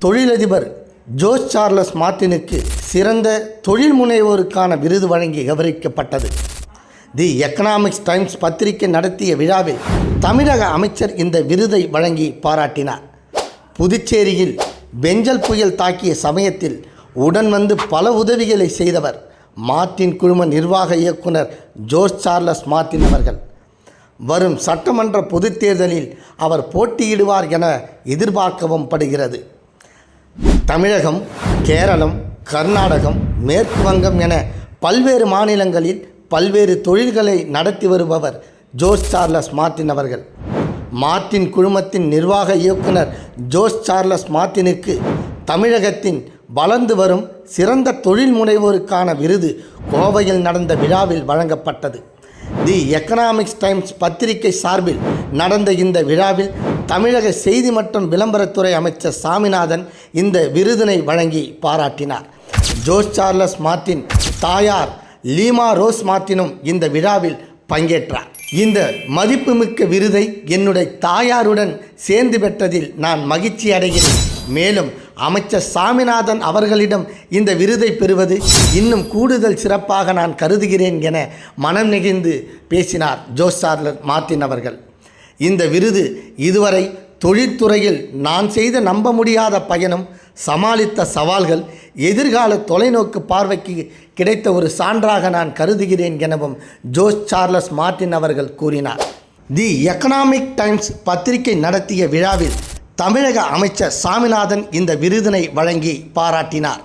தொழிலதிபர் George Charles மார்ட்டினுக்கு சிறந்த தொழில் முனைவோருக்கான விருது வழங்கி கௌரவிக்கப்பட்டது. தி எக்கனாமிக்ஸ் டைம்ஸ் பத்திரிகை நடத்திய விழாவில் தமிழக அமைச்சர் இந்த விருதை வழங்கி பாராட்டினார். புதுச்சேரியில் பெஞ்சல் புயல் தாக்கிய சமயத்தில் உடன் வந்து பல உதவிகளை செய்தவர் மார்ட்டின் குழும நிர்வாக இயக்குனர் ஜோர்ஜ் சார்லஸ் மார்ட்டின் அவர்கள். வரும் சட்டமன்ற பொதுத் தேர்தலில் அவர் போட்டியிடுவார் என எதிர்பார்க்கவும் படுகிறது. தமிழகம், கேரளம், கர்நாடகம், மேற்கு வங்கம் என பல்வேறு மாநிலங்களில் பல்வேறு தொழில்களை நடத்தி வருபவர் ஜோர்ஜ் சார்லஸ் மார்ட்டின் அவர்கள். மார்ட்டின் குழுமத்தின் நிர்வாக இயக்குனர் ஜோர்ஜ் சார்லஸ் மார்ட்டினுக்கு தமிழகத்தின் வளர்ந்து வரும் சிறந்த தொழில் முனைவோருக்கான விருது கோவையில் நடந்த விழாவில் வழங்கப்பட்டது. தி எக்கனாமிக்ஸ் டைம்ஸ் பத்திரிகை சார்பில் நடந்த இந்த விழாவில் தமிழக செய்தி மற்றும் விளம்பரத்துறை அமைச்சர் சாமிநாதன் இந்த விருதினை வழங்கி பாராட்டினார். ஜோர்ஜ் சார்லஸ் மார்ட்டின் தாயார் லீமா ரோஸ் மார்ட்டினும் இந்த விழாவில் பங்கேற்றார். இந்த மதிப்புமிக்க விருதை என்னுடைய தாயாருடன் சேர்ந்து பெற்றதில் நான் மகிழ்ச்சி அடைகிறேன். மேலும் அமைச்சர் சாமிநாதன் அவர்களிடம் இந்த விருதை பெறுவது இன்னும் கூடுதல் சிறப்பாக நான் கருதுகிறேன் என மனம் நெகிழ்ந்து பேசினார் ஜோர்ஜ் சார்லஸ் மார்ட்டின் அவர்கள். இந்த விருது இதுவரை தொழில்துறையில் நான் செய்த நம்ப முடியாத பயணம், சமாளித்த சவால்கள், எதிர்கால தொலைநோக்கு பார்வைக்கு கிடைத்த ஒரு சான்றாக நான் கருதுகிறேன் எனவும் ஜோர்ஜ் சார்லஸ் மார்ட்டின் அவர்கள் கூறினார். தி எக்கனாமிக் டைம்ஸ் பத்திரிகை நடத்திய விழாவில் தமிழக அமைச்சர் சாமிநாதன் இந்த விருதினை வழங்கி பாராட்டினார்.